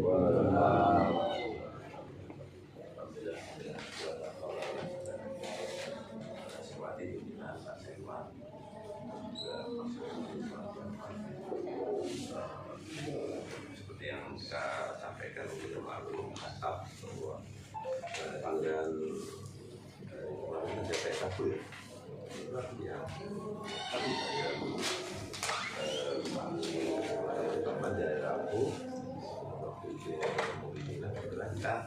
Seperti yang saya sampaikan di maklum atap bahwa tanggal kemarin ada PSAB ya, teman dari Rabu waktu itu kita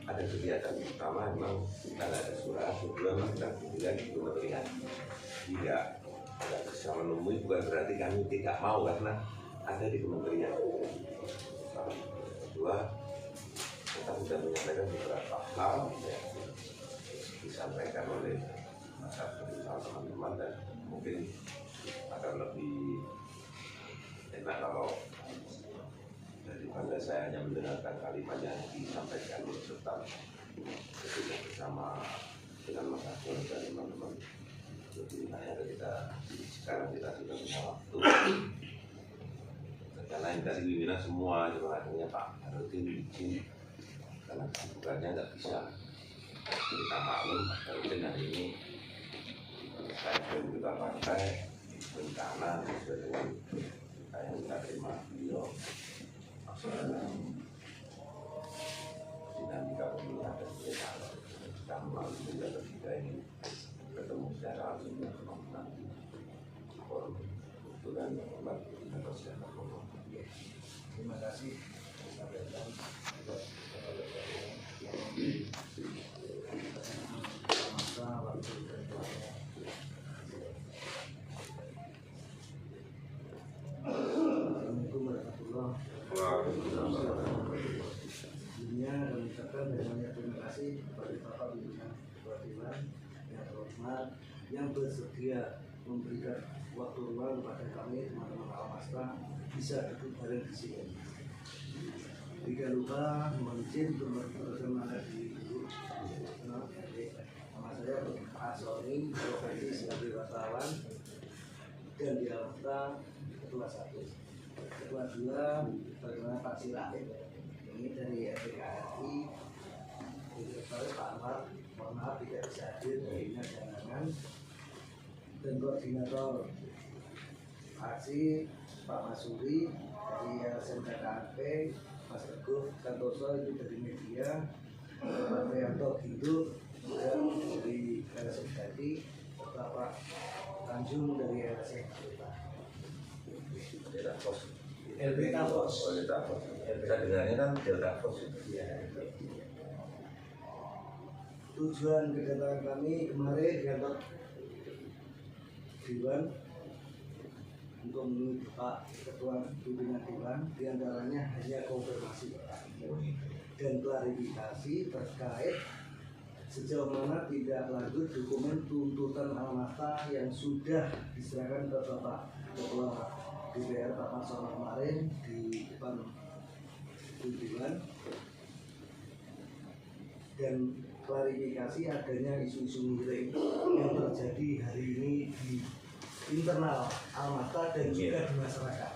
ada kegiatan pertama memang kita ada surat, kedua memang kita tidak di kementerian tidak bisa menemui, bukan berarti kami tidak mau karena ada di kementerian. Kedua, kita sudah menyampaikan beberapa hal yang disampaikan oleh masyarakat teman-teman dan mungkin akan lebih enak kalau daripada saya hanya mendengarkan kalimat yang disampaikan tentang bersama dengan Mas Agus dan teman-teman. Jadi kita sekarang kita sudah punya waktu. Karena yang tadi pimpinan semua cuma akhirnya Pak Harudin izin karena kesibukannya nggak bisa. Kita maklum Pak Harudin hari ini saya belum kita pakai rencana sesuai dengan yang kita terima beliau. Maksudnya dinamika pemilihan dan kita melalui juga ketiga ini ketemu secara langsung dengan nanti forum itu dan terima kasih. Assalamualaikum warahmatullahi wabarakatuh. Sebelumnya kami ucapkan banyak terima kasih kepada Bapak Pimpinan Ketua yang terhormat yang bersedia memberikan waktu ruang kepada kami teman-teman Almastra bisa duduk bareng di sini. Tidak lupa mohon izin untuk berkenan di dulu. Nama saya Pak Soni, profesi sebagai wartawan dan di Almastra Ketua 1. Ketua 2 bagaimana Pak Sirait ini dari RPKRI. Sekretaris Pak Anwar, mohon maaf tidak bisa hadir dari jangan. Dan koordinator aksi Pak Masuri dari LSM KKP, Mas Teguh Santoso itu dari media, Pak Prianto Gindu dari LSM Jati, Bapak Tanjung dari LSM Delta Pos. Delta Pos. Oh, Delta Pos. Saya dengarnya kan Delta Pos itu. Ya. Tujuan kedatangan kami kemarin di kantor Dewan untuk menemui Pak Ketua Pimpinan Dewan, diantaranya hanya konfirmasi dan klarifikasi terkait sejauh mana tidak lanjut dokumen tuntutan Almastra yang sudah diserahkan ke Bapak Ketua DPR Pak Marsono kemarin di depan Dewan, dan klarifikasi adanya isu-isu miring yang terjadi hari ini di internal Almastra dan juga di masyarakat.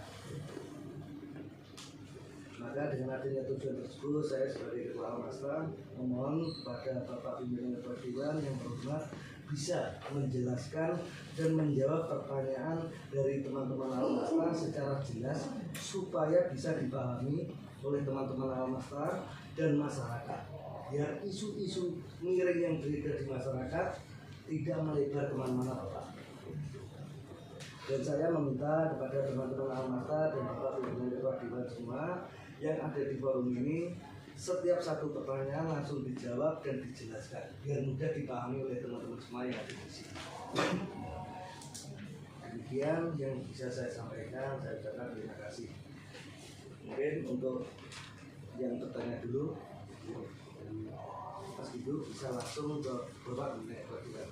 Maka dengan adanya tujuan tersebut, saya sebagai Ketua Almastra memohon kepada Bapak Pimpinan Ketua Dewan yang terhormat bisa menjelaskan dan menjawab pertanyaan dari teman-teman Almastra secara jelas supaya bisa dipahami oleh teman-teman Almastra dan masyarakat, biar isu-isu miring yang beredar di masyarakat tidak melebar kemana-mana, Bapak. Dan saya meminta kepada teman-teman Almastra dan Bapak Pimpinan Ketua Dewan semua yang ada di forum ini, setiap satu pertanyaan langsung dijawab dan dijelaskan biar mudah dipahami oleh teman-teman semua yang ada di sini. Demikian yang bisa saya sampaikan, saya ucapkan terima kasih. Mungkin untuk yang bertanya dulu, Mas Ibu bisa langsung ke Bapak Pimpinan Ketua Dewan.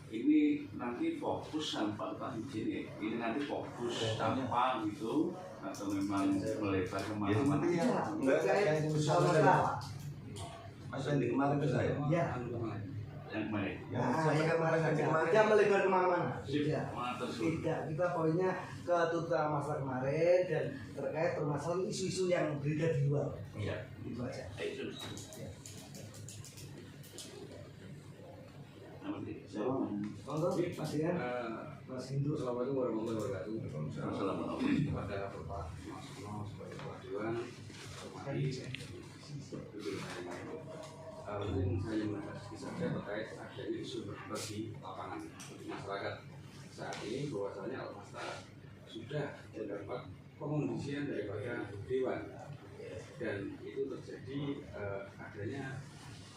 Ini nanti fokus sampai Pak izin ya. Ini nanti fokus tanpa gitu atau memang melebar kemana-mana? Enggak, yang sama. Mas Wendy kemarin ke saya. Ya, yang baik. Yang kemarin saja. Tidak melebar kemana-mana. Tidak. Terus. Tidak. Kita poinnya ke tuntutan masalah kemarin dan terkait permasalahan isu-isu yang beredar di luar. Iya. Itu aja. Itu. Ya. Siapa? Monggo, Mas Ian. Mas Hindu. Assalamualaikum warahmatullahi wabarakatuh. Assalamualaikum. Kepada Bapak Mas Suno sebagai Ketua Dewan, hormati mungkin saya mengapresiasi saja terkait adanya isu bagi lapangan bagi masyarakat saat ini bahwasanya Almasta sudah mendapat pengondisian daripada Dewan dan itu terjadi adanya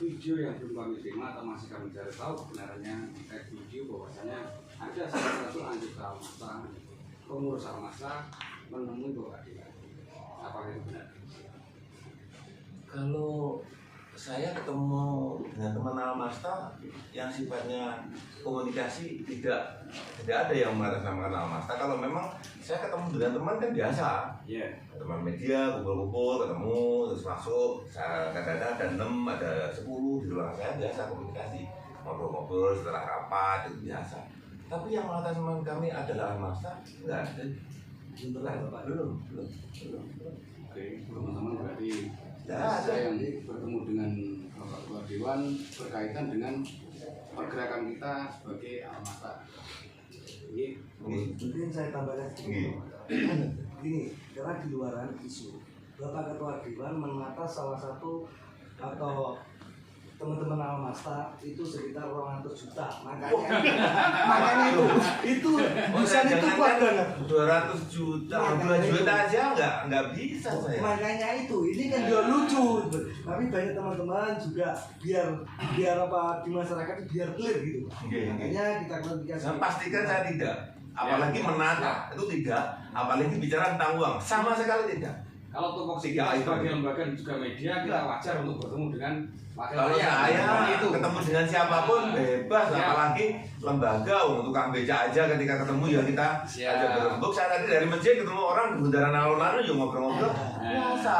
video yang belum kami terima atau masih kami cari tahu kebenarannya terkait video bahwasanya ada salah satu anggota Almasta pengurus Almasta menemui Bapak Dewan. Apakah itu benar? Kalau saya ketemu dengan teman Almasta yang sifatnya komunikasi tidak ada yang mengatasnamakan Almasta. Kalau memang saya ketemu dengan teman kan biasa, teman media kumpul-kumpul ketemu terus masuk. Saya kadang-kadang ada 6 ada 10 di ruangan saya biasa komunikasi ngobrol-ngobrol setelah rapat itu biasa. Tapi yang mengatasnamakan kami adalah Almasta enggak ada. Belum. Oke, teman-teman berarti Ya, saya yang bertemu dengan Bapak Ketua Dewan berkaitan dengan pergerakan kita sebagai Almasta. Mungkin saya tambahkan gini, karena di luaran isu Bapak Ketua Dewan menata salah satu atau teman-teman Almasta itu sekitar 200 juta, makanya itu bisa itu kuat banget. 200 juta, 2 juta aja nggak bisa saya. Makanya itu, ini kan juga lucu, tapi banyak teman-teman juga biar apa di masyarakat biar clear gitu. Makanya kita klarifikasi. Saya pastikan saya tidak, apalagi menata itu tidak, apalagi bicara tentang uang sama sekali tidak. Kalau tupoksi kita sebagai lembaga dan juga media, kita wajar untuk bertemu dengan wakil Kalau rakyat. saya ketemu dengan siapapun bebas, Ya. apalagi lembaga untuk tukang beca aja ketika ketemu ya kita Siap. aja berembuk. Saya tadi dari masjid ketemu orang di bundaran alun-alun ya ngobrol-ngobrol biasa.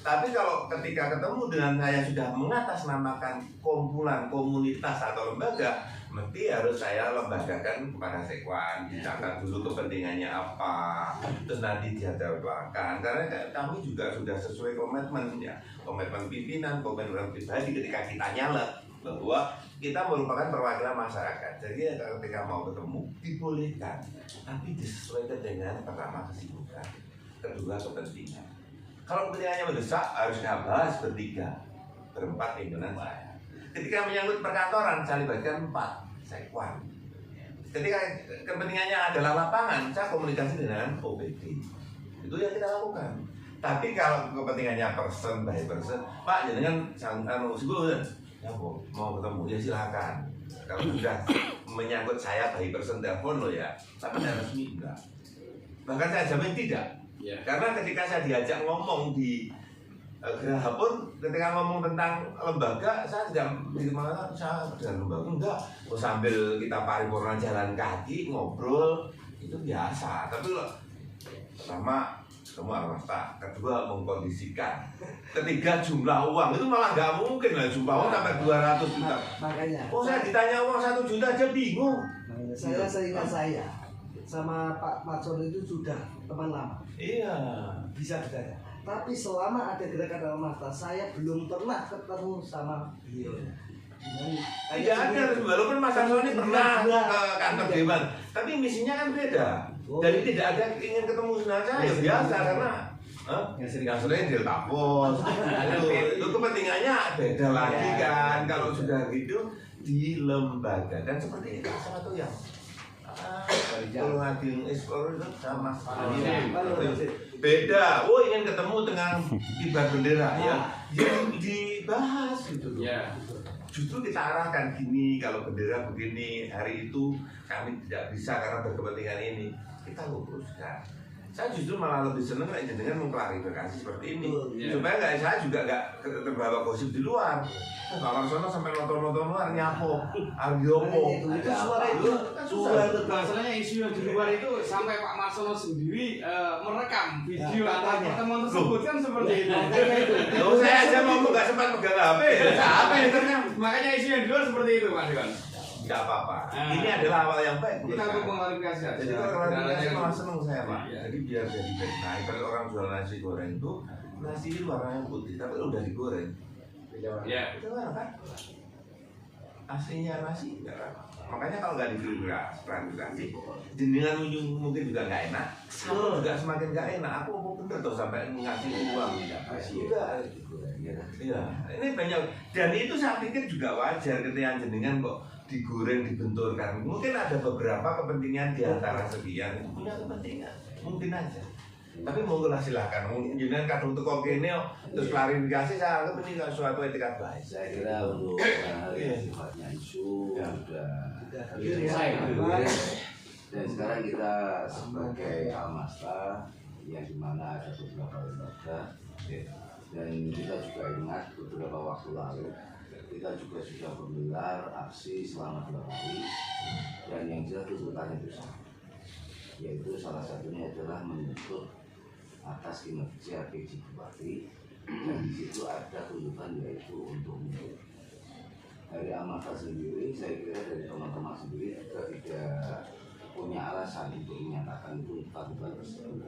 Tapi kalau ketika ketemu dengan saya sudah mengatasnamakan kumpulan komunitas atau lembaga, mesti harus saya lembagakan kepada sekwan, dicatat dulu kepentingannya apa, terus nanti dijadwalkan. Karena kami juga sudah sesuai komitmen ya, komitmen pimpinan, komitmen pribadi ketika kita nyalek bahwa kita merupakan perwakilan masyarakat. Jadi ketika mau ketemu dibolehkan, tapi disesuaikan dengan pertama kesibukan, kedua kepentingan. Kalau kepentingannya mendesak harus bahas bertiga, berempat pimpinan saya. Ketika menyangkut perkantoran, saya libatkan 4 sekwan. Ketika kepentingannya adalah lapangan, saya komunikasi dengan OPD. Itu yang kita lakukan. Tapi kalau kepentingannya person by person, Pak, jangan ya mau ketemu, ya silakan. Kalau sudah menyangkut saya by person telepon loh ya, tapi tidak resmi enggak. Bahkan saya jamin tidak. Karena ketika saya diajak ngomong di Geraha pun ketika ngomong tentang lembaga, saya tidak mengatakan saya dengan lembaga enggak. Sambil kita paripurna jalan kaki ngobrol itu biasa. Tapi loh, pertama semua Almasta, kedua mengkondisikan, ketiga jumlah uang itu malah nggak mungkin lah jumlah uang sampai 200 juta. Makanya. Oh saya ditanya uang 1 juta aja bingung. Saya seingat saya sama Pak Matson itu sudah teman lama. Iya. Bisa ditanya. Tapi selama ada gerakan Almasta, saya belum pernah ketemu sama beliau. Tidak ada, walaupun Mas Sony pernah ke kantor Dewan, tapi misinya kan beda. Jadi tidak ada ingin ketemu dengan saya, ya biasa karena yang sering di Tapos. Itu kepentingannya beda lagi kan. Kalau sudah gitu di lembaga dan seperti itu salah satu yang kalau ngadil ekspor itu sama beda. Oh ingin ketemu dengan kibar bendera ya, dibahas gitu. Justru kita arahkan gini, kalau bendera begini hari itu kami tidak bisa karena berkepentingan ini, kita luruskan. Saya justru malah lebih seneng nek jenengan mengklarifikasi seperti ini. Betul. Supaya saya juga nggak terbawa gosip di luar. Pak Marsono sampai nonton luar nyapo, Argiopo. Itu suara itu suara itu Masalahnya isu yang di luar itu sampai Pak Marsono sendiri merekam video Ya, antara katanya. pertemuan tersebut kan seperti itu. Loh, saya aja ngomong nggak sempat pegang HP. Apa ya ternyata? Makanya isu yang di luar seperti itu, Pak Dewan. Nggak apa-apa. Ah. Ini adalah awal yang baik. Kita menurut untuk saya. mengklarifikasi aja. Jadi kalau klarifikasi malah seneng saya Pak. Iya. Jadi biar jadi baik. Nah, kalau orang jual nasi goreng itu nasi itu warnanya putih, tapi udah digoreng. Ya. Itu kan? Aslinya nasi enggak kan? Makanya kalau nggak klarifikasi, jenengan mungkin juga nggak enak. Aku juga semakin nggak enak. Aku apa bener tuh sampai ngasih uang? Enggak. Iya, ini banyak dan itu saya pikir juga wajar ketika jenengan kok digoreng dibenturkan. Mungkin ada beberapa kepentingan di antara sekian itu punya kepentingan, mungkin aja. Tapi monggo lah silakan. Mungkin jenengan kadung teko kene terus klarifikasi saya anggap ini suatu etika baik. Saya kira untuk hal yang sifatnya isu Ya. sudah selesai. dan sekarang kita sebagai Almasta yang dimana ada beberapa lembaga dan kita juga ingat beberapa waktu lalu kita juga sudah menggelar aksi selama 2 hari dan yang jelas tuntutannya besar, yaitu salah satunya adalah menuntut atas kinerja PJ Bupati dan di situ ada tuntutan yaitu untuk mundur. Dari Almasta sendiri, saya kira dari teman-teman sendiri juga tidak punya alasan untuk menyatakan itu tuntutan tersebut.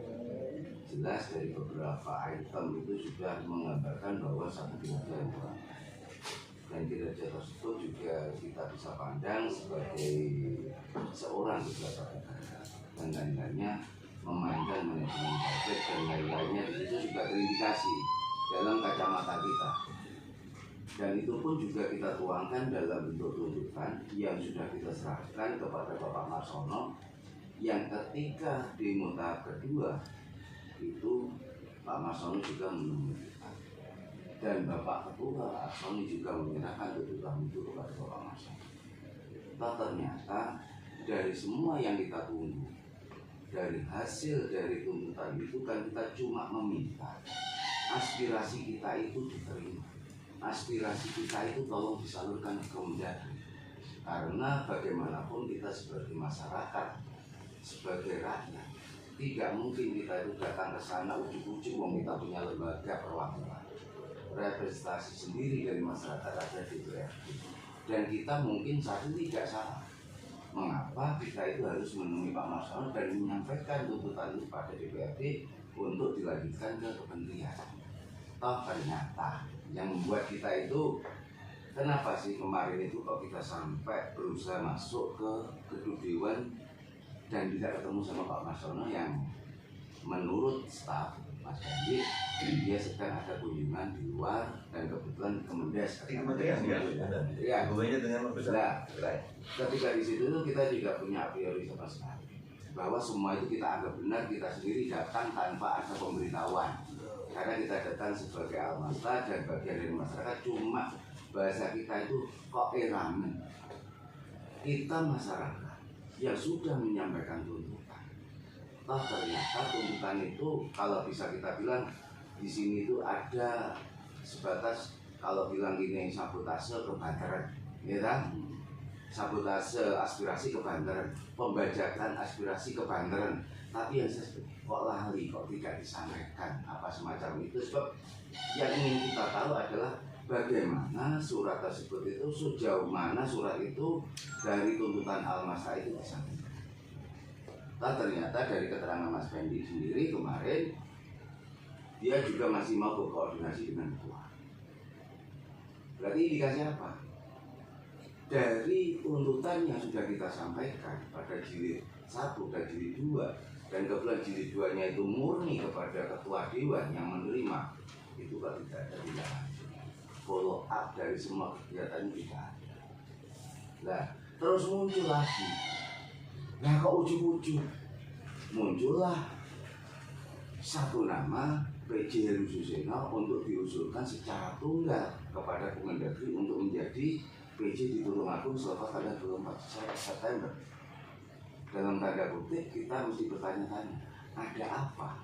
Jelas dari beberapa item itu sudah menggambarkan bahwa satu kinerja yang kurang. Dan kinerja tersebut juga kita bisa pandang sebagai seorang pejabat negara dan lain-lainnya memandang manajemen budget dan lain-lainnya di situ juga terindikasi dalam kacamata kita. Dan itu pun juga kita tuangkan dalam bentuk tuntutan yang sudah kita serahkan kepada Bapak Marsono yang ketika demo tahap kedua itu Pak Marsono juga menemui kita dan Bapak Ketua Marsono juga menyerahkan tuntutan itu kepada Bapak Marsono. Ternyata dari semua yang kita tunggu, dari hasil dari tuntutan itu kan kita cuma meminta aspirasi kita itu diterima, aspirasi kita itu tolong disalurkan ke Mendagri, karena bagaimanapun kita sebagai masyarakat, sebagai rakyat, tidak mungkin kita itu datang ke sana ujuk-ujuk kita punya lembaga perwakilan representasi sendiri dari masyarakat ada di DPRD, dan kita mungkin saat ini tidak salah. Mengapa kita itu harus menemui Pak Marsono dan menyampaikan tuntutan itu pada DPRD untuk dilanjutkan ke kementerian? Toh ternyata yang membuat kita itu, kenapa sih kemarin itu kok kita sampai berusaha masuk ke gedung Dewan dan tidak ketemu sama Pak Marsono yang menurut staf Mas Gandhi dia sedang ada kunjungan di luar dan kebetulan Kemendes ya. Hubungannya dengan Nah, ketika di situ kita juga punya a priori sama sekali bahwa semua itu kita anggap benar, kita sendiri datang tanpa ada pemberitahuan karena kita datang sebagai Almasta dan bagian dari masyarakat, cuma bahasa kita itu kok ramen. Kita masyarakat yang sudah menyampaikan tuntutan, toh ternyata tuntutan itu kalau bisa kita bilang di sini itu ada sebatas kalau bilang gini sabotase kebantaran, ya kan? Sabotase aspirasi kebantaran, pembajakan aspirasi kebantaran. Tapi yang saya kok lali, kok tidak disampaikan apa semacam itu, sebab yang ingin kita tahu adalah bagaimana surat tersebut itu, sejauh mana surat itu dari tuntutan Almasta itu disampaikan. Nah, ternyata dari keterangan Mas Fendi sendiri kemarin dia juga masih mau berkoordinasi dengan ketua. Berarti indikasi apa? Dari tuntutan yang sudah kita sampaikan pada jilid 1 dan jilid 2 dan kebetulan jilid 2-nya itu murni kepada ketua dewan yang menerima, itu kan tidak ada tindakan follow up dari semua kegiatan itu tidak ada. Nah, terus muncul lagi. Nah, kok ujung-ujung muncullah satu nama PJ Heru Suseno untuk diusulkan secara tunggal kepada Kemendagri untuk menjadi PJ di Tulungagung selepas tanggal 24 September. Dalam tanda kutip kita mesti bertanya-tanya, ada apa?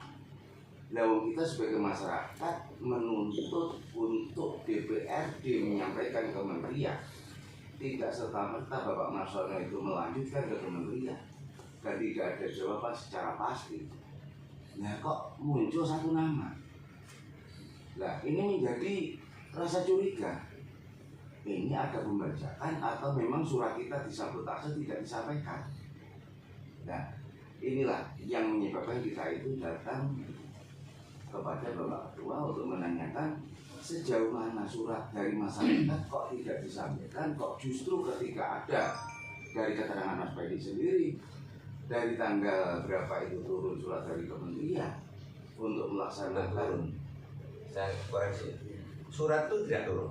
Lalu kita sebagai masyarakat menuntut untuk DPRD menyampaikan ke kementerian, tidak serta-merta Bapak Marsono itu melanjutkan ke kementerian dan tidak ada jawaban secara pasti. Nah kok muncul satu nama? Nah ini menjadi rasa curiga. Ini ada pembajakan atau memang surat kita disabotase tidak disampaikan. Nah inilah yang menyebabkan kita itu datang kepada Bapak Ketua untuk menanyakan sejauh mana surat dari masyarakat kok tidak disampaikan, kok justru ketika ada dari keterangan Mas Pedi sendiri dari tanggal berapa itu turun surat dari kementerian untuk melaksanakan. Saya koreksi, surat itu tidak turun.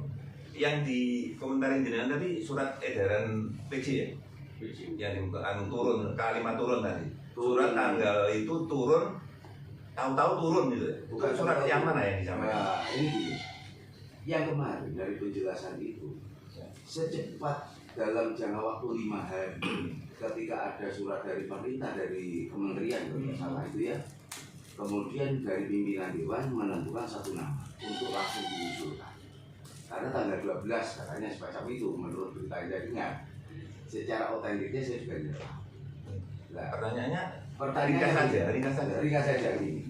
Yang dikomentarin jenengan tadi surat edaran PJ ya? Yang turun, kalimat turun tadi. Surat tanggal itu turun, tahu-tahu turun gitu. Bukan surat yang mana yang disampaikan? Nah, ini yang kemarin dari penjelasan itu secepat dalam jangka waktu 5 hari ketika ada surat dari pemerintah dari kementerian kalau tidak salah itu ya, kemudian dari pimpinan dewan menentukan satu nama untuk langsung diusulkan karena tanggal 12 katanya semacam itu menurut berita yang saya dengar. Secara otentiknya saya juga tidak tahu. Nah, Pertanyaannya ringkas saja ini.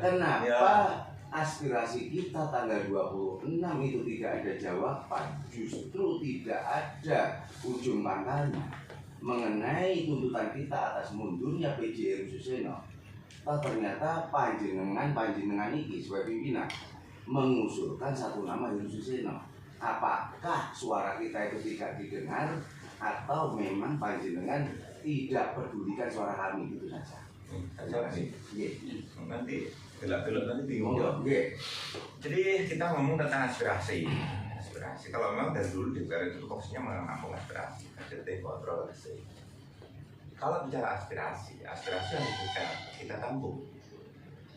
Kenapa aspirasi kita tanggal 26 itu tidak ada jawaban, justru tidak ada ujung pangkalnya mengenai tuntutan kita atas mundurnya PJ Heru Suseno. Ternyata panjenengan iki sebagai pimpinan mengusulkan satu nama Heru Suseno. Apakah suara kita itu tidak didengar atau memang panjenengan tidak pedulikan suara kami itu saja? Nanti belok-belok nanti bingung. Jadi kita ngomong tentang aspirasi. Kalau memang dari dulu DPR itu fokusnya menampung aspirasi, kontrol. Kalau bicara aspirasi harus kita tampung.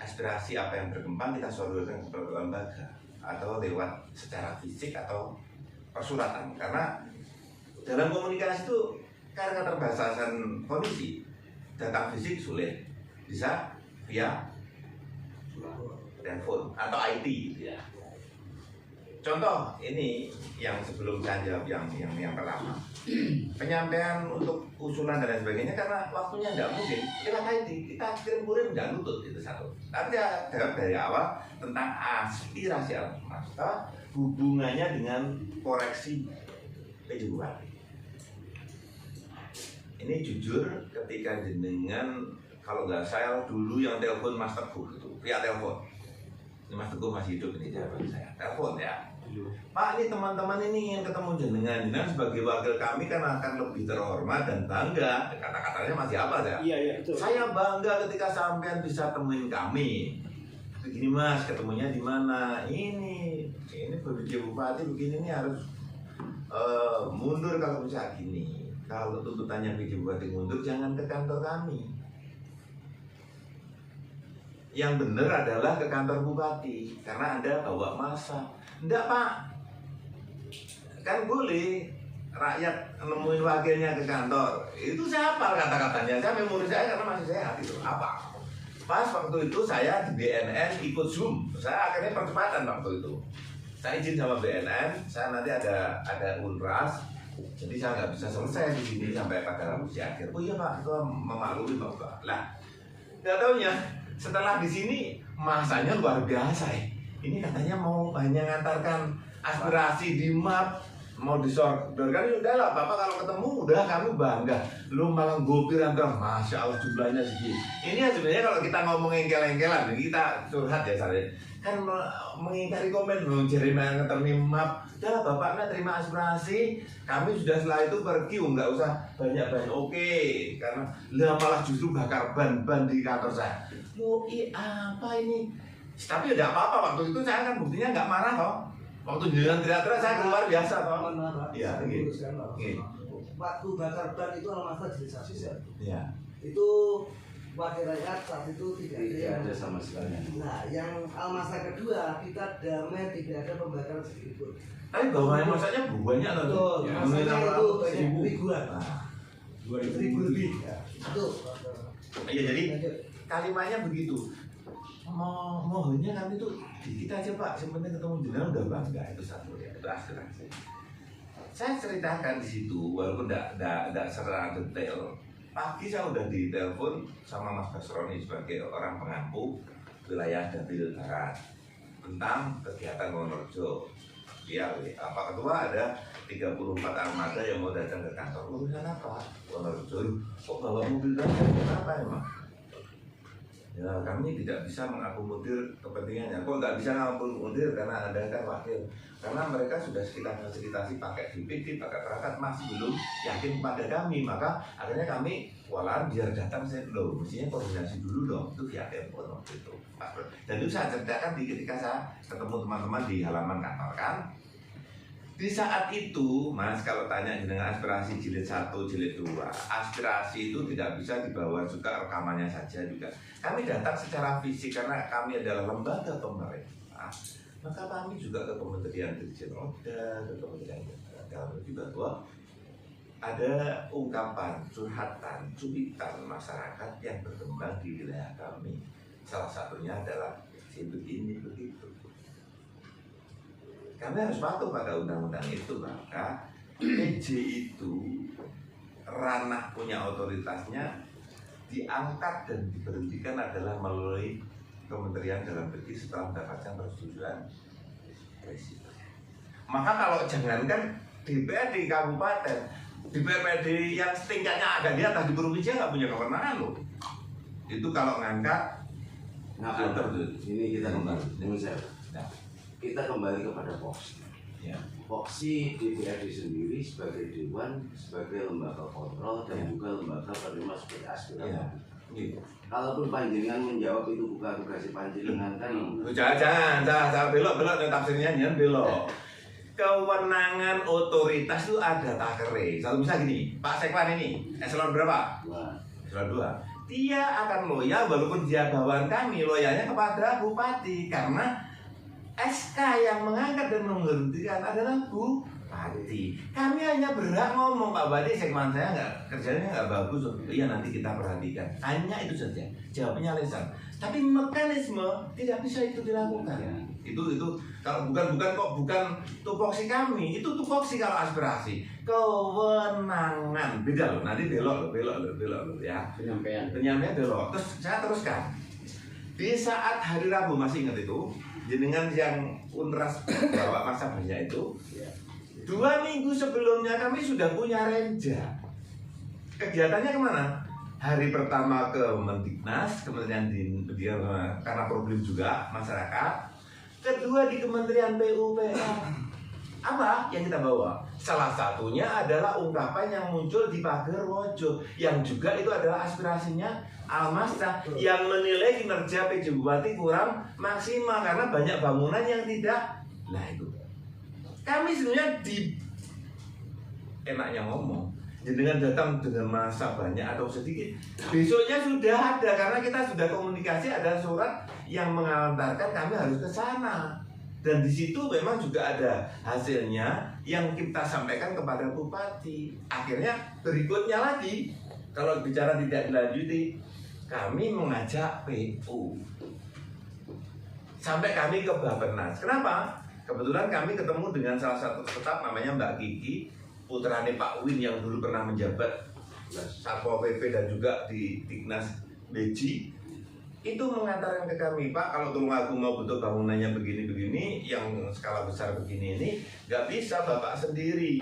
Aspirasi apa yang berkembang kita salurkan ke lembaga atau lewat secara fisik atau persuratan. Karena dalam komunikasi itu karena keterbatasan kondisi, data fisik sulit, bisa via telepon atau IT gitu ya. Contoh ini yang sebelum saya jawab yang pertama, penyampaian untuk usulan dan lain sebagainya karena waktunya tidak mungkin lewat IT, kita kirim tidak nutut itu satu. Tapi ya jawab dari awal tentang aspirasi maksudnya hubungannya dengan koreksi PJ Bupati. Ini jujur ketika jenengan kalau nggak saya dulu yang telepon Mas Teguh itu via telepon. Ini Mas Teguh masih hidup ini jawaban saya. Telepon ya. Pak, ini teman-teman ini ingin ketemu jenengan sebagai wakil kami kan akan lebih terhormat dan bangga. Kata-katanya masih apa saya? Iya, betul. Saya bangga ketika sampean bisa temuin kami. Begini Mas, ketemunya di mana? Ini PJ Bupati begini nih harus mundur kalau bisa gini. Kalau tuntutannya PJ Bupati mundur jangan ke kantor kami. Yang benar adalah ke kantor bupati karena Anda bawa massa. Enggak Pak, kan boleh rakyat nemuin wakilnya ke kantor. Itu saya hafal kata-katanya, saya memori saya karena masih sehat itu. Apa? Pas waktu itu saya di BNN ikut Zoom, saya akhirnya percepatan waktu itu. Saya izin sama BNN, saya nanti ada Unras, jadi saya nggak bisa selesai di sini sampai pada Rabu akhir. Oh iya Pak, itu memaklumi Bapak. Lah, nggak taunya setelah di sini masanya luar biasa ya. Ini katanya mau hanya ngantarkan aspirasi di map, mau disodorkan ya udahlah Bapak kalau ketemu udah kami bangga. Lu malah gopir hampir, Masya Allah jumlahnya segini. Ini sebenarnya kalau kita ngomong engkel-engkelan, kita curhat ya saya. Kan mengingkari komen, jadi ngeterima map. Udahlah Bapak terima aspirasi, kami sudah setelah itu pergi, nggak usah banyak-banyak. Oke, karena lah malah justru bakar ban di kantor saya. Loh, apa ini? Tapi udah apa-apa waktu itu saya kan buktinya nggak marah toh. Waktu jalan teriak-teriak saya keluar biasa toh. Iya, Waktu bakar ban itu almarhum jenis saksi ya. Iya. Itu wakil rakyat saat itu tidak ada sama sekali. Nah, yang almasa kedua kita damai tidak ada pembakaran sedikit pun. Tapi bawahnya masanya banyak Betul, masanya itu banyak ribuan. 2000 lebih. Ya. Itu. Iya jadi kalimatnya begitu. Mohonnya kami tuh dikit aja Pak, sebenarnya ketemu jenengan udah bangga, itu satu ya, itu aspirasi. Saya ceritakan di situ, walaupun tidak secara detail. Pagi saya udah ditelepon sama Mas Basroni sebagai orang pengampu wilayah Dapil Barat tentang kegiatan Wonorejo. Ya, Pak Ketua ada 34 armada yang mau datang ke kantor. Urusan apa? Wonorejo. Kok bawa mobil datang? Kenapa emang? Ya, kami tidak bisa mengakomodir kepentingannya. Kok nggak bisa mengakomodir? Karena Anda kan wakil. Karena mereka sudah kita fasilitasi pakai DPD, pakai perangkat, masih belum yakin pada kami. Maka akhirnya kami, walau biar datang saya belum. Mestinya koordinasi dulu dong. Itu via telepon waktu itu. Dan itu saya ceritakan ketika saya ketemu teman-teman di halaman kantor kan. Di saat itu, Mas, kalau tanya dengan aspirasi jilid 1, jilid 2, aspirasi itu tidak bisa dibawa juga rekamannya saja juga. Kami datang secara fisik karena kami adalah lembaga pemerintah. Maka kami juga ke Kementerian Dirjen Oda, ke Kementerian Dalam Negeri bahwa ada ungkapan, curhatan, cuitan masyarakat yang berkembang di wilayah kami. Salah satunya adalah begini, begitu. Kami harus patuh pada undang-undang itu, maka PJ itu ranah punya otoritasnya diangkat dan diberhentikan adalah melalui Kementerian Dalam Negeri setelah mendapatkan persetujuan Presiden. Maka kalau jangankan DPRD kabupaten, DPRD yang tingkatnya ada di atas di provinsi nggak punya kewenangan loh. Itu kalau ngangkat. Nah, ini kita kembali. Kita kembali kepada Voksi. Ya. Voksi DPRD sendiri sebagai dewan, sebagai lembaga kontrol dan juga lembaga penerima sebagai aspirasi. Ya. Gitu. Kalaupun panjenengan menjawab itu bukan tugas panjenengan kan. Jangan belok tafsirnya jangan belok. Kewenangan otoritas itu ada takere. Satu misal gini, Pak Sekwan ini eselon berapa? Eselon 2. Dia akan loyal walaupun dia bawaan kami, loyalnya kepada bupati karena SK yang mengangkat dan menghentikan adalah bupati. Kami hanya berhak ngomong, Pak Bupati, sekman saya kerjanya nggak bagus. Iya nanti kita perhatikan. Hanya itu saja. Jawabnya lesan. Tapi mekanisme tidak bisa itu dilakukan. Itu kalau bukan tupoksi kami. Itu tupoksi kalau aspirasi. Kewenangan beda loh. Nanti belok loh ya. Penyampaian belok. Terus saya teruskan. Di saat hari Rabu masih ingat itu. Jenengan yang Unras bawa masa banyak itu 2 minggu sebelumnya kami sudah punya renja. Kegiatannya kemana? Hari pertama ke Mendiknas, Kementerian Pendidikan karena problem juga masyarakat. Kedua di Kementerian PUPR. Apa yang kita bawa? Salah satunya adalah ungkapan yang muncul di Pager Wojo, yang juga itu adalah aspirasinya Almasra yang menilai kinerja PJ Bupati kurang maksimal karena banyak bangunan yang tidak. Nah itu kami sebenarnya enaknya ngomong dengan datang dengan masa banyak atau sedikit, besoknya sudah ada karena kita sudah komunikasi, ada surat yang mengantarkan kami harus ke sana. Dan di situ memang juga ada hasilnya yang kita sampaikan kepada bupati. Akhirnya berikutnya lagi, kalau bicara tidak dilanjuti, kami mengajak PU. Sampai kami ke Bappenas. Kenapa? Kebetulan kami ketemu dengan salah satu tetap namanya Mbak Kiki, putrane Pak Win yang dulu pernah menjabat Satpol PP dan juga di Dignas Beji. Itu mengantarkan ke kami, Pak, kalau Tulungagung mau bentuk bangunannya begini-begini, yang skala besar begini ini, nggak bisa Bapak sendiri.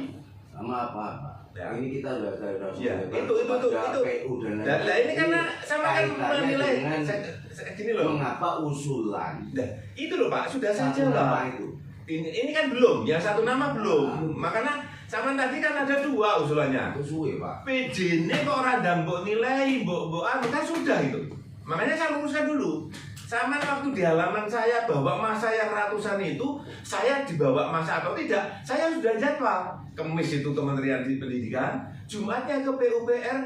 Sama apa, Pak? Ya. Ini kita udah Ya, itu. Nah, ini karena sama kan menilai gini loh. Mengapa usulan? Nah, itu loh Pak, sudah saja lah. Ini kan belum, yang satu nama belum. Makanya sama tadi kan ada 2 usulannya. Suwe, Pak. PJ ini kok rada mbok nilai, mbok kan sudah itu. Makanya saya luruskan dulu. Sama waktu di halaman saya bawa masa yang ratusan itu, saya dibawa masa atau tidak, saya sudah jadwal. Kemis itu Kementerian Pendidikan, Jumatnya ke PUPR,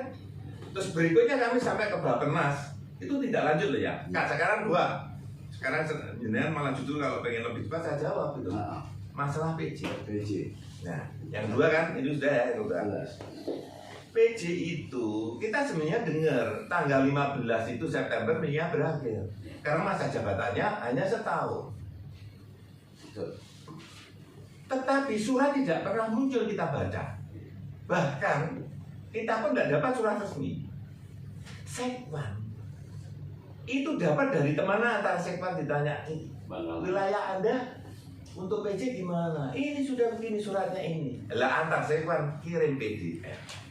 terus berikutnya kami sampai ke Bappenas. Itu tidak lanjut loh ya. Nah, sekarang 2. Sekarang jenengan malah justru kalau pengen lebih cepat saya jawab gitu. Masalah PJ. PJ. Nah, yang 2 kan itu sudah ya, itu sudah. PJ itu kita sebenarnya dengar tanggal 15 itu September dia berakhir karena masa jabatannya hanya setahun. Tetapi surat tidak pernah muncul kita baca. Bahkan kita pun tidak dapat surat resmi. Sekwan itu dapat dari teman antar sekwan ditanya wilayah Anda untuk PJ gimana? Ini sudah begini suratnya ini. Lah antar sekwan kirim PDF.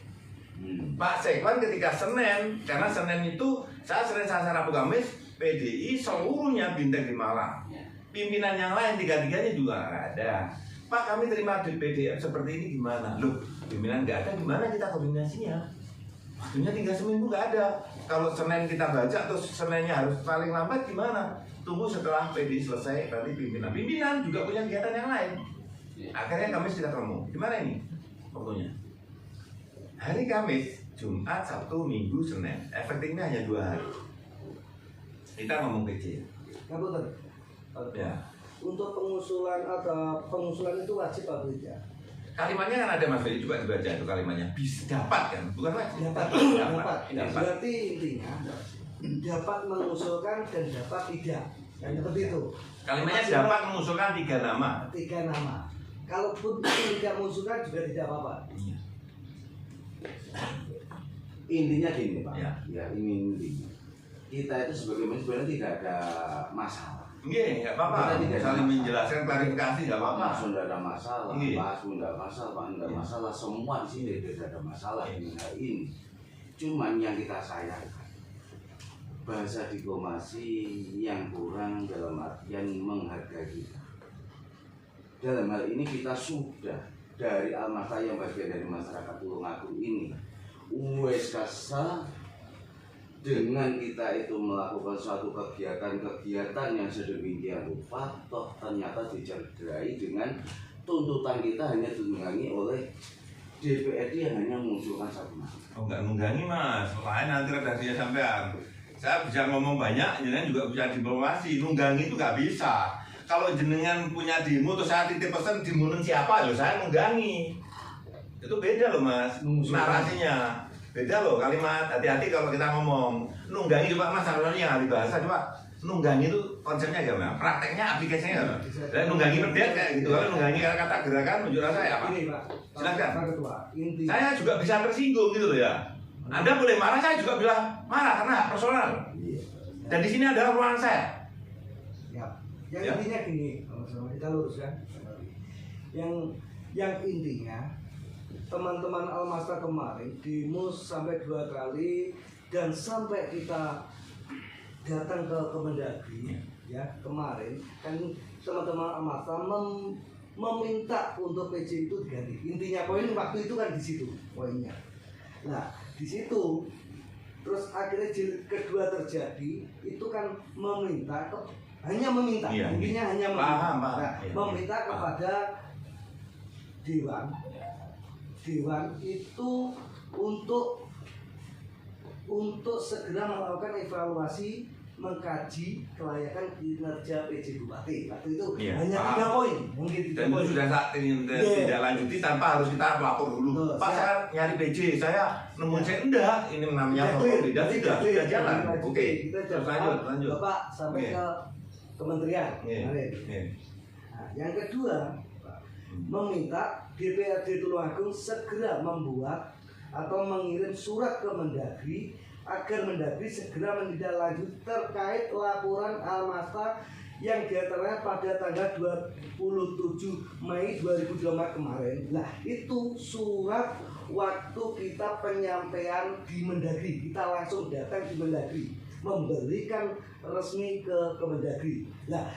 Pak Sekwan ketika Senin, karena Senin itu saat Senin, Selasa, Rabu, Kamis PDI seluruhnya bintang di Malang. Pimpinan yang lain tiga-tiganya juga nggak ada. Pak kami terima di PDF seperti ini gimana? Loh pimpinan nggak ada gimana kita koordinasinya? Waktunya tinggal seminggu nggak ada. Kalau Senin kita baca terus Seninnya harus paling lambat gimana? Tunggu setelah PDI selesai berarti pimpinan juga punya kegiatan yang lain. Akhirnya Kamis kita ketemu. Gimana ini waktunya? Hari Kamis, Jumat, Sabtu, Minggu, Senin. Efektifnya hanya 2 hari. Kita ngomong PJ. Ya. Untuk pengusulan itu wajib apa tidak? Kalimatnya kan ada Mas Ferry, coba dibaca itu kalimatnya. Bisa dapat kan, bukan wajib. Dapat. Berarti intinya dapat mengusulkan dan dapat tidak. Kan seperti itu. Kalimatnya dapat mengusulkan 3 nama. 3 nama. Kalaupun tidak mengusulkan juga tidak apa-apa. Iya. Intinya gini Pak, Ya. ini intinya. Kita itu sebagai sebenarnya tidak ada masalah. Iya, nggak apa-apa. Kita tidak Saling ada menjelaskan klarifikasi nggak apa-apa. Maksud tidak ada masalah, Iya. Pak Asu tidak masalah, Pak tidak Iya. masalah. Semua di sini tidak ada masalah Iya. dengan hal ini. Cuman yang kita sayangkan bahasa diplomasi yang kurang dalam artian menghargai kita. Dalam hal ini kita sudah dari Al-Mata yang bagian dari masyarakat Tulungagung ini wes kasa dengan kita itu melakukan suatu kegiatan yang sedemikian rupa toh ternyata dicederai dengan tuntutan kita hanya ditunggangi oleh DPRD yang hanya mengusulkan 1 nama. Oh nggak nunggangi Mas, lain nanti redaksinya sampean. Saya bisa ngomong banyak, jenengan juga bisa diplomasi. Nunggangi itu nggak bisa. Kalau jenengan punya demo terus saya titip pesan demonin siapa, loh saya nunggangi. Itu beda loh Mas, narasinya. Beda loh kalimat, hati-hati kalau kita ngomong. Nunggangi coba Mas, kalau yang ahli bahasa coba. Nunggangi itu konsepnya gimana? Prakteknya, aplikasinya apa? Dan nunggangi perdet kayak gitu. Kalau nunggangi kata gerakan, unjuk rasa ya apa? Ini Pak, Silakan. Pak Ketua, inti. Saya juga bisa tersinggung gitu loh ya. Anda boleh marah, saya juga bilang marah karena hak personal. Dan di sini adalah ruangan saya. Ya. Yang Ya. intinya gini, sama-sama kita luruskan. Yang intinya teman-teman Al-Masta kemarin demo sampai 2 kali dan sampai kita datang ke Kemendagri ya kemarin kan teman-teman Al-Masta meminta untuk PJ itu diganti. Intinya poin waktu itu kan di situ poinnya. Nah di situ terus akhirnya jilid kedua terjadi itu kan hanya meminta, Iya. intinya hanya meminta. Paham, Nah, iya, meminta iya. kepada Dewan itu untuk segera melakukan evaluasi mengkaji kelayakan kinerja PJ Bupati. Waktu itu Iya, hanya paham. 3 poin, mungkin 3 Dan itu poin. sudah saat ini Iya. tidak lanjuti tanpa harus kita lapor dulu. Betul, Pak siap. saya nyari PJ, saya nemuin saya enggak. Ini namanya Tidak protokol clear, tidak tidak clear, sudah jalan. tidak Oke, clear. Kita terus jawab, lanjut. Bapak sampai Iya. ke kementerian Iya, kemarin. iya. Nah, yang kedua, meminta DPRD Tulungagung segera membuat atau mengirim surat ke Mendagri agar Mendagri segera menindaklanjuti terkait laporan Al-Masta yang diantaranya pada tanggal 27 Mei 2024 kemarin. Nah itu surat waktu kita penyampaian di Mendagri, kita langsung datang di Mendagri memberikan resmi ke Mendagri. Nah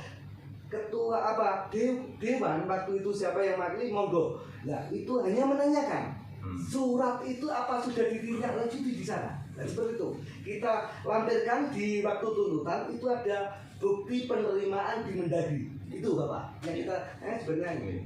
ketua dewan waktu itu siapa yang mewakili monggo. Nah itu hanya menanyakan surat itu apa sudah ditindaklanjuti di sana. Nah seperti itu kita lampirkan di waktu tuntutan itu ada bukti penerimaan di Mendagri itu Bapak yang kita sebenarnya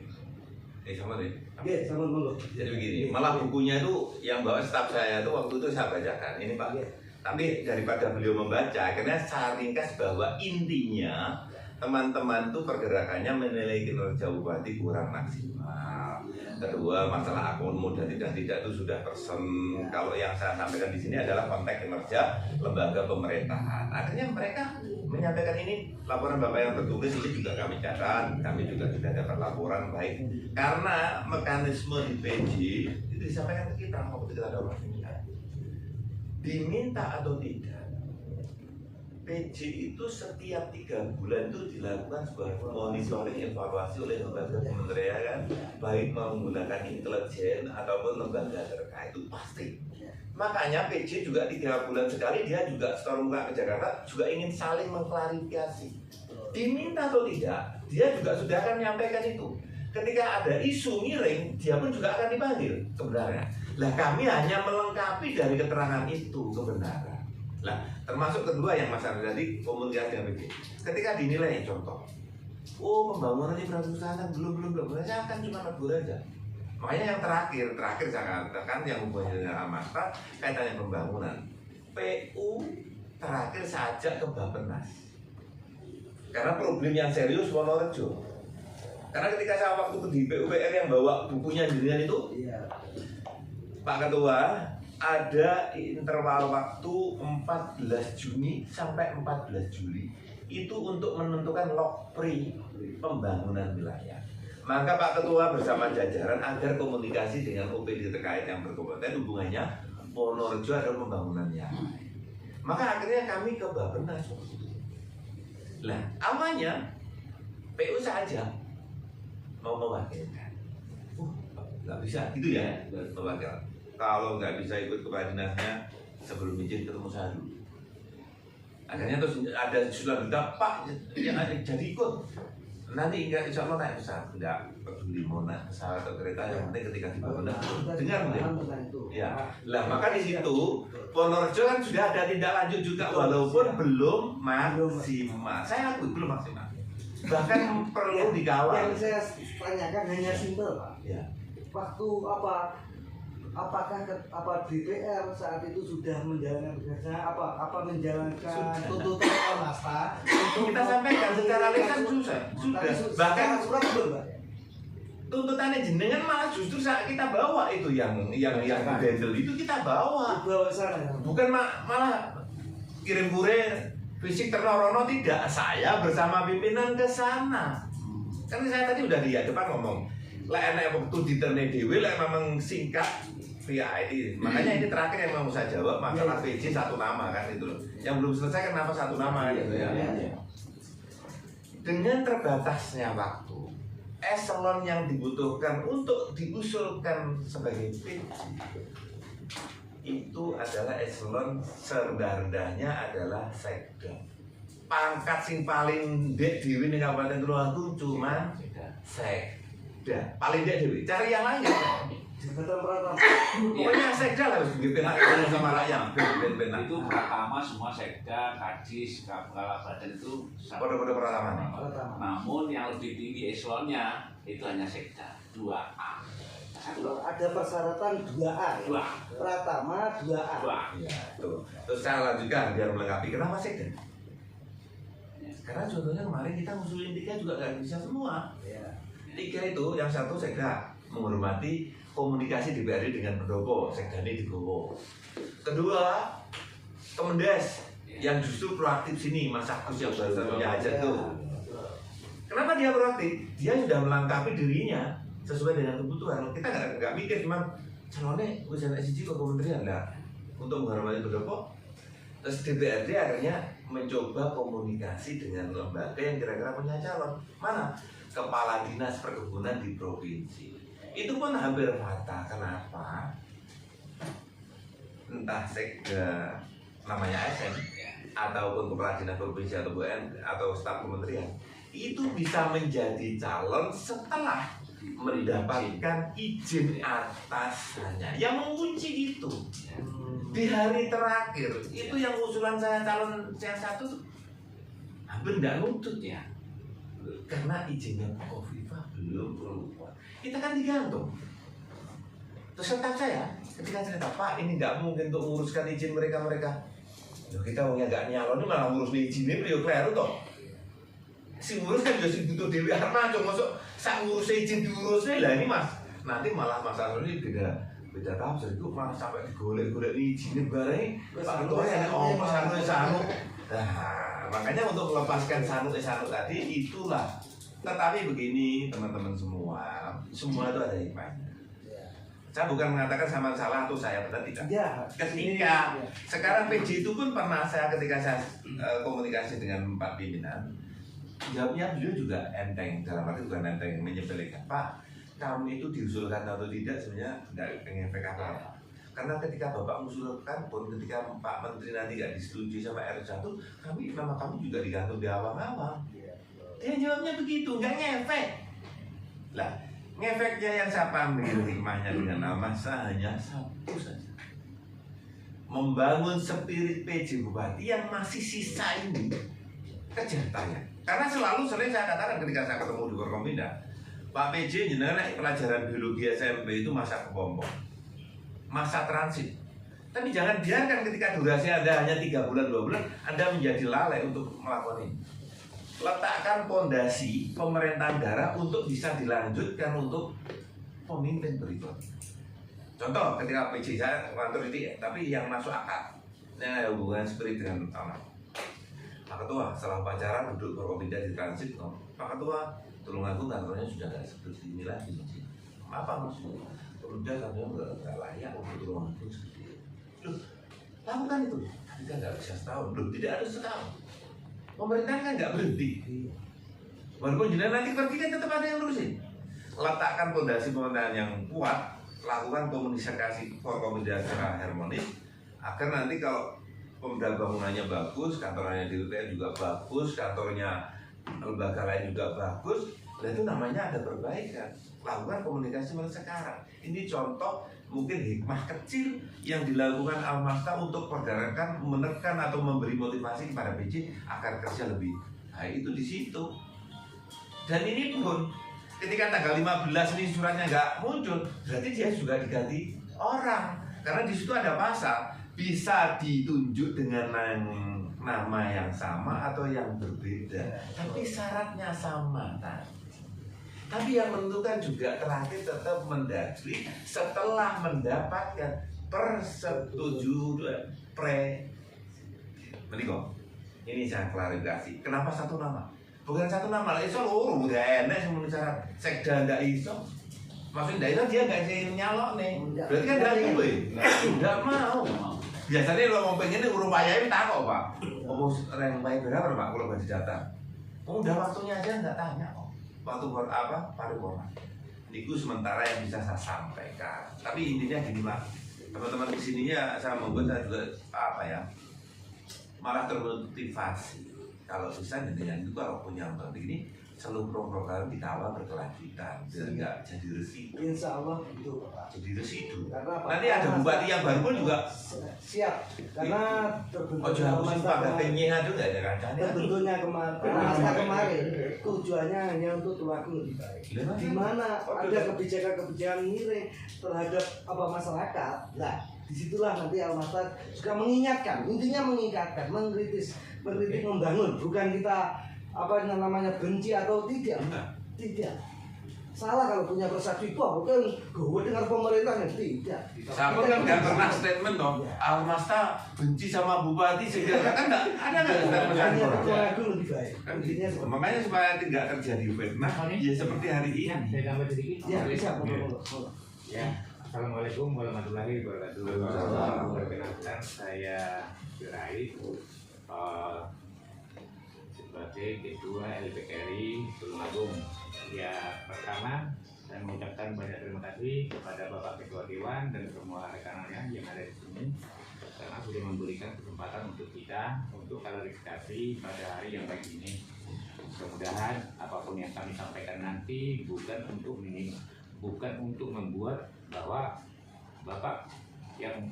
Sama deh. oke sama monggo. Jadi begini, malah bukunya itu yang bawa staf saya itu waktu itu saya bacakan. Ini Pak. Iya. Tapi daripada beliau membaca, akhirnya saya ringkas bahwa intinya teman-teman tuh pergerakannya menilai kinerja bupati kurang maksimal. Kedua, masalah akomoda dan tidak itu sudah person. Kalau yang saya sampaikan di sini adalah konteks kinerja lembaga pemerintahan. Akhirnya mereka menyampaikan ini, laporan Bapak yang tertulis ini juga kami catat, kami juga sudah dapat laporan baik. Karena mekanisme di PJ itu disampaikan ke kita waktu kita ada pemilihan. Diminta atau tidak, PJ itu setiap 3 bulan itu dilakukan sebuah monitoring evaluasi oleh lembaga kementerian kan, baik menggunakan intelijen ataupun lembaga terkait itu pasti. Makanya PJ juga 3 bulan sekali dia juga setor muka ke Jakarta juga ingin saling mengklarifikasi. Diminta atau tidak, dia juga sudah akan menyampaikan itu. Ketika ada isu miring, dia pun juga akan dipanggil kebenaran. Lah kami hanya melengkapi dari keterangan itu kebenaran. Lah termasuk kedua yang Mas Andri tadi komunikasi dengan PJ. Ketika dinilai contoh, oh pembangunan infrastruktur belum, saya akan cuma negur aja. Makanya yang terakhir saya katakan yang hubungannya dengan Almastra kaitannya pembangunan. PU terakhir saya ajak ke Bappenas. Karena problem yang serius Wonorejo. Karena ketika saya waktu di PUPR yang bawa bukunya jenengan itu, Iya. Pak Ketua, ada interval waktu 14 Juni sampai 14 Juli itu untuk menentukan lokpri pembangunan wilayah. Maka Pak Ketua bersama jajaran agar komunikasi dengan OPD terkait yang berkompeten hubungannya Wonorejo ada pembangunannya. Maka akhirnya kami ke Bappenas. Lah, awalnya PU saja mau mewakilkan. Nggak bisa gitu ya, mewakil. Kalau nggak bisa ikut kepala dinasnya sebelum izin ketemu saya dulu. Akhirnya terus ada sudah berita Pak yang ada jadi ikut. Nanti enggak insya Allah naik pesawat, enggak peduli mau naik pesawat atau kereta, yang penting ketika di Bappenas dengar mungkin. Ya, lah maka di situ Wonorejo kan sudah ada tindak lanjut juga walaupun belum maksimal. Saya akui belum maksimal. Bahkan perlu dikawal. Yang saya tanyakan hanya simpel, Pak. Ya. Waktu apakah DPR saat itu sudah menjalankan tugasnya apa menjalankan tuntutan Almastra untuk Kita sampaikan secara lisan sudah. Bahkan surat belum, Pak? tuntutannya jenengan malah justru saat kita bawa itu yang didendel itu kita bawa. Bawa sana. Bukan malah kirim kurir fisik terorono, tidak. Saya bersama pimpinan ke sana. Kan saya tadi udah di depan ngomong. Lek enak waktu diterne dhewe lek memang singkat via ID. Makanya ini terakhir yang mau saya jawab masalah PJ satu nama kan itu loh. Yang belum selesai kenapa satu nama gitu ya. Dengan terbatasnya waktu, eselon yang dibutuhkan untuk diusulkan sebagai PJ itu adalah eselon serendah-rendahnya adalah sekda. Pangkat sing paling ndek dhewe ning Kabupaten Tulungagung cuma sekda. Paling ndek dhewe. Cari yang lain. Jabatan Pratama. Pokoknya sekda lah harus dipimpin sama rakyat. Itu pertama semua sekda, kadis, kepala badan itu Pada pertama nih. Pratama. namun yang lebih tinggi eselonnya itu hanya sekda 2A. Ada persyaratan 2A ya. 2A. Pratama 2A. 2A. Ya, tuh. Terus saya lanjutkan biar melengkapi. Kenapa sekda? Karena contohnya kemarin kita ngusulin 3 juga nggak bisa semua. Ya. 3 itu yang satu sekda menghormati komunikasi DPRD dengan pendopo, sekda ini digowo. Kedua, Kemendes yang justru proaktif sini, Mas Agus yang baru punya hajat tuh. Kenapa dia proaktif? Dia sudah melengkapi dirinya sesuai dengan kebutuhan. Kita nggak mikir cuman calonnya wis ana siji kok kementerian lah untuk menghormati pendopo. Terus DPRD akhirnya mencoba komunikasi dengan lembaga yang kira-kira punya calon. Mana? Kepala Dinas Perkebunan di provinsi. Itu pun hampir fatal. Kenapa? Entah sekda namanya SM ataupun kepala dinas provinsi atau BUN atau staf kementerian itu bisa menjadi calon setelah mendapatkan izin atasannya yang mengunci itu di hari terakhir itu yang usulan saya calon yang satu hampir tidak nutut ya karena izinnya Kofifa belum keluar. Kita kan digantung. Terus tetap saya ketika cerita Pak ini nggak mungkin untuk menguruskan izin mereka. Loh kita punya nggak nyalon ini malah ngurus izinnya beliau kleru toh. sing ngurus kan juga sing butuh Dewi Arma, cuma masuk sak ngurus izin diurusnya lah ini mas. Nanti malah Mas Arul ini beda tafsir itu malah sampai digolek-golek izin bareng. Pak Ketua yang ngomong sanu. Nah, makanya untuk melepaskan sanu tadi itulah. Tetapi begini teman-teman semua itu ada hikmahnya. Saya bukan mengatakan sama salah atau saya benar tidak. Ya, Ketika sekarang PJ itu pun pernah ketika saya komunikasi dengan Pak pimpinan, jawabnya beliau juga enteng, dalam arti bukan enteng menyepelekan. Pak, kamu itu diusulkan atau tidak sebenarnya tidak ngefek apa-apa. Karena ketika Bapak mengusulkan pun, ketika Pak Menteri nanti nggak disetujui sama R1, nama kami juga digantung di awang-awang. Dia jawabnya begitu, nggak ngefek. Lah, ngefeknya yang saya ambil hikmahnya dengan Almasah hanya satu saja. Membangun spirit PJ Bupati yang masih sisa ini kejar tayang. Karena selalu sering saya katakan ketika saya ketemu di Forkompinda, Pak PJ jenengan pelajaran biologi SMP itu masa kepompong, masa transit. Tapi jangan biarkan ketika durasi Anda hanya 3 bulan, 2 bulan, Anda menjadi lalai untuk melakukan ini. Letakkan pondasi pemerintahan daerah untuk bisa dilanjutkan untuk pemimpin berikut. Contoh ketika PJ saya ngantor ini, tapi yang masuk akal, yang ada hubungan spirit dengan anak. Pak Ketua, setelah pacaran duduk Forkompinda di transit, Pak Ketua, tolong aku kantornya sudah nggak seperti ini lagi. Apa maksudnya? Udah kantornya nggak layak untuk tolong aku seperti itu. Loh, lakukan itu. Tapi kan nggak bisa setahun. Loh, tidak ada setahun. Pemerintah kan nggak berhenti. Walaupun jenengan nanti pergi kan tetap ada yang ngurusin. Letakkan fondasi pemerintahan yang kuat, lakukan komunikasi Forkompinda secara harmonis, agar nanti kalau pemerintah bangunannya bagus, kantornya di UTN juga bagus, kantornya lembaga lain juga bagus, dan itu namanya ada perbaikan. Lakukan komunikasi mulai sekarang. Ini contoh mungkin hikmah kecil yang dilakukan Almasah untuk pergerakan, menekan atau memberi motivasi kepada PJ agar kerja lebih baik. Itu di situ. Dan ini pun ketika tanggal 15 ini suratnya nggak muncul, berarti dia juga diganti orang. Karena di situ ada pasal bisa ditunjuk dengan nama yang sama atau yang berbeda, tapi syaratnya sama tadi. Tapi yang menentukan juga terakhir tetap Mendagri setelah mendapatkan persetujuan Meniko. Ini saya klarifikasi. Kenapa satu nama? Bukan satu nama lah. Iso loro udah enak sih menurut syarat. Sekda ndak iso. Maksudnya ndak iso dia nggak jadi nyalok nih. Berarti kan ndak gue. Nggak mau. Biasanya kalau mau pengen urung payah ini takut Pak. Oh, reng payah berapa Pak kalau bagi data? Oh, udah waktunya aja nggak tanya kok. Waktu buat apa? Paripurna. Itu sementara yang bisa saya sampaikan. Tapi intinya gini Pak, teman-teman kesininya saya membuat saya juga apa ya, malah termotivasi. Kalau bisa dengan itu kalau punya begini, seluruh program dikawal berkelanjutan, biar nggak jadi residu. Insya Allah itu Pak. Jadi residu. Karena Nanti ada bupati yang baru pun juga siap. Karena terbentuknya oh jangan mesti pakai penyihnya juga ya kancanya. terbentuknya kemarin tujuannya hanya untuk tuaku lebih baik. Di mana ada kebijakan-kebijakan miring terhadap apa masyarakat. Nah, disitulah nanti Almasah juga mengingatkan, intinya mengingatkan, mengkritik, membangun, bukan kita apa namanya benci atau tidak. Tidak. Salah kalau punya persepsi bahwa kan gue dengar pemerintah tidak. Saya kan nggak pernah statement dong. Almasah benci sama bupati sehingga kan nggak ada nggak statement. Hanya tuaku lebih baik. Kan Intinya gitu. Makanya supaya tidak terjadi fitnah, ya seperti hari ini. Saya tambah sedikit. ya bisa. Ya, assalamualaikum warahmatullahi wabarakatuh. Perkenalkan saya Sirait sebagai ketua LPKRI Tulungagung. Ya, pertama saya mengucapkan banyak terima kasih kepada Bapak Ketua Dewan dan semua rekan-rekannya yang ada di sini karena sudah memberikan kesempatan untuk kita untuk klarifikasi pada hari yang baik ini. Mudah-mudahan apapun yang kami sampaikan nanti bukan untuk membuat bahwa Bapak yang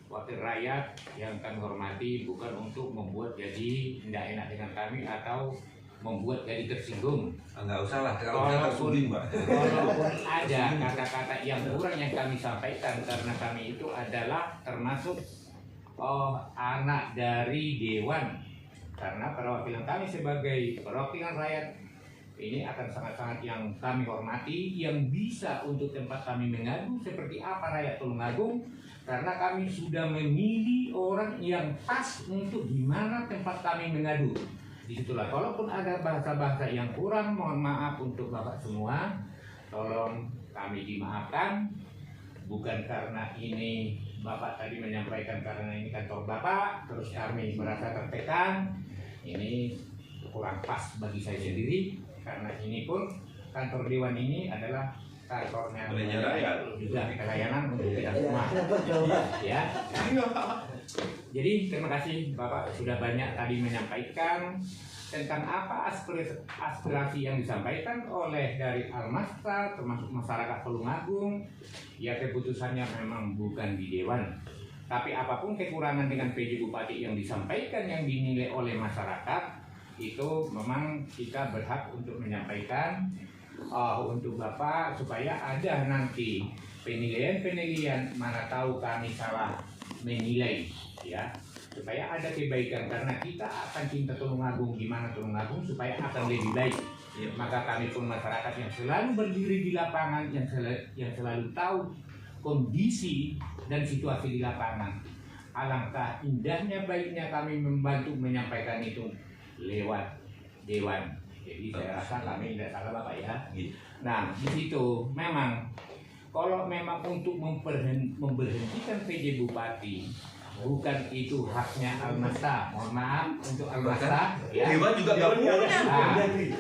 wakil rakyat yang kami hormati bukan untuk membuat jadi tidak enak dengan kami atau membuat jadi tersinggung. Enggak usah lah kalau saya tersinggung Pak. Walaupun ada kata-kata yang kurang yang kami sampaikan karena kami itu adalah termasuk anak dari Dewan karena perwakilan kami sebagai perwakilan rakyat ini akan sangat-sangat yang kami hormati, yang bisa untuk tempat kami mengadu seperti apa rakyat Tulungagung, karena kami sudah memilih orang yang pas untuk di mana tempat kami mengadu. Disitulah, kalaupun ada bahasa-bahasa yang kurang, mohon maaf untuk Bapak semua, tolong kami dimaafkan, bukan karena ini Bapak tadi menyampaikan karena ini kantor Bapak, terus kami merasa tertekan, ini kurang pas bagi saya sendiri, karena ini pun kantor Dewan ini adalah kantornya juga pelayanan untuk kita semua. Ya. Jadi terima kasih Bapak sudah banyak tadi menyampaikan tentang apa aspirasi yang disampaikan oleh dari Almastra termasuk masyarakat Tulungagung. Ya, keputusannya memang bukan di Dewan, tapi apapun kekurangan dengan PJ Bupati yang disampaikan yang dinilai oleh masyarakat itu memang kita berhak untuk menyampaikan untuk Bapak supaya ada nanti penilaian-penilaian, mana tahu kami salah menilai, ya, supaya ada kebaikan, karena kita akan cinta Tulungagung, gimana Tulungagung supaya akan lebih baik. Maka kami pun masyarakat yang selalu berdiri di lapangan, yang selalu tahu kondisi dan situasi di lapangan, alangkah indahnya baiknya kami membantu menyampaikan itu lewat Dewan. Jadi saya rasa kami tidak salah Bapak ya. Nah, di situ memang kalau memang untuk memberhentikan PJ Bupati, bukan itu haknya Almastra. Mohon maaf untuk Almastra. Ya. Dewan juga nggak punya.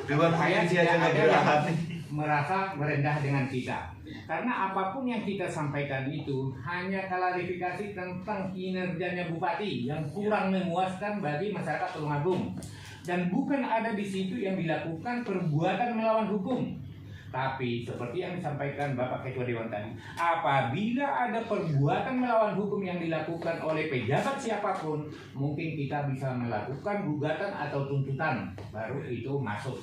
Dewan saya tidak ada yang merasa merendah dengan kita. Karena apapun yang kita sampaikan itu hanya klarifikasi tentang kinerjanya Bupati yang kurang memuaskan bagi masyarakat Tulungagung. Dan bukan ada di situ yang dilakukan perbuatan melawan hukum. Tapi seperti yang disampaikan Bapak Ketua Dewan tadi, apabila ada perbuatan melawan hukum yang dilakukan oleh pejabat siapapun, mungkin kita bisa melakukan gugatan atau tuntutan, baru itu masuk.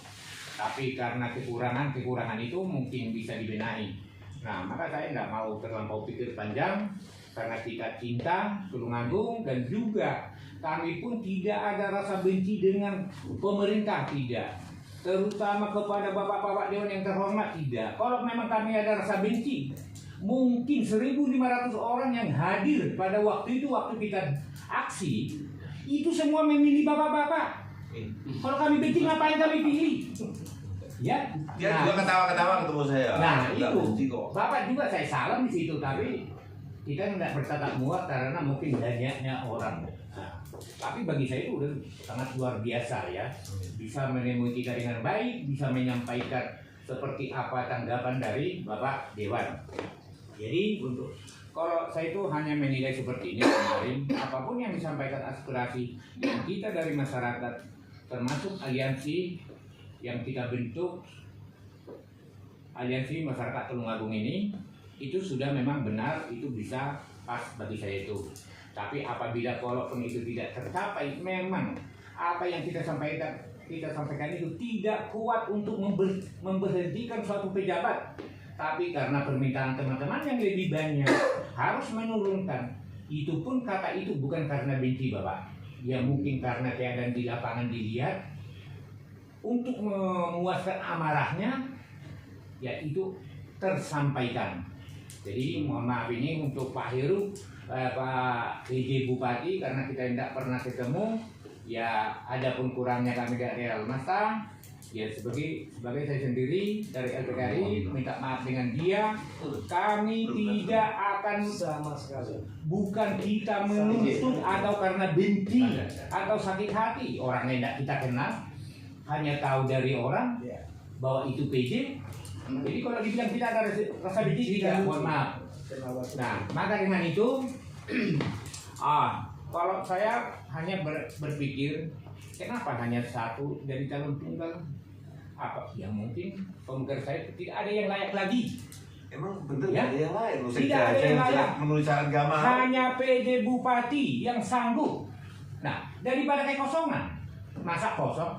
Tapi karena kekurangan itu mungkin bisa dibenahi. Nah, maka saya nggak mau terlampau pikir panjang, karena kita cinta Tulungagung dan juga kami pun tidak ada rasa benci dengan pemerintah, tidak. Terutama kepada bapak-bapak Dewan yang terhormat, tidak. Kalau memang kami ada rasa benci, mungkin 1.500 orang yang hadir pada waktu itu, waktu kita aksi, itu semua memilih bapak-bapak. Kalau kami benci, ngapain kami pilih? Ya. Dia juga ketawa-ketawa ketemu saya. Nah, Nggak benci itu. kok. Bapak juga saya salam di situ, tapi kita tidak bertatap muka karena mungkin banyaknya orang. Nah, tapi bagi saya itu udah sangat luar biasa ya, bisa menemui kita dengan baik, bisa menyampaikan seperti apa tanggapan dari Bapak Dewan. Jadi untuk kalau saya itu hanya menilai seperti ini kemarin, apapun yang disampaikan aspirasi yang kita dari masyarakat, termasuk aliansi yang kita bentuk, aliansi masyarakat Tulungagung ini, itu sudah memang benar, itu bisa pas bagi saya itu. Tapi apabila kalaupun itu tidak tercapai, memang apa yang kita sampaikan itu tidak kuat untuk memberhentikan suatu pejabat. Tapi karena permintaan teman-teman yang lebih banyak harus menurunkan. Itu pun kata itu bukan karena benci Bapak. Ya mungkin karena keadaan di lapangan dilihat, untuk memuaskan amarahnya, ya itu tersampaikan. Jadi mohon maaf ini untuk Pak Heru, Pak PJ Bupati, karena kita tidak pernah ketemu, ya ada pun kurangnya kami dari Almastra, ya sebagai saya sendiri dari LPKRI minta maaf dengan dia. Kami tidak akan Sama sekali. bukan kita menuntut atau karena benci atau sakit hati, orang yang tidak kita kenal, hanya tahu dari orang bahwa itu PJ. Jadi kalau dibilang tidak ada rasa benci, tidak, mohon maaf. Nah, maka dengan itu, kalau saya hanya berpikir, kenapa hanya satu dari calon tunggal? Apa yang mungkin pemikiran saya tidak ada yang layak lagi. Emang bener Ya? ada yang lain? Tidak ada yang layak. Menulis agama. Hanya PJ Bupati yang sanggup. Nah, daripada kekosongan, masa kosong?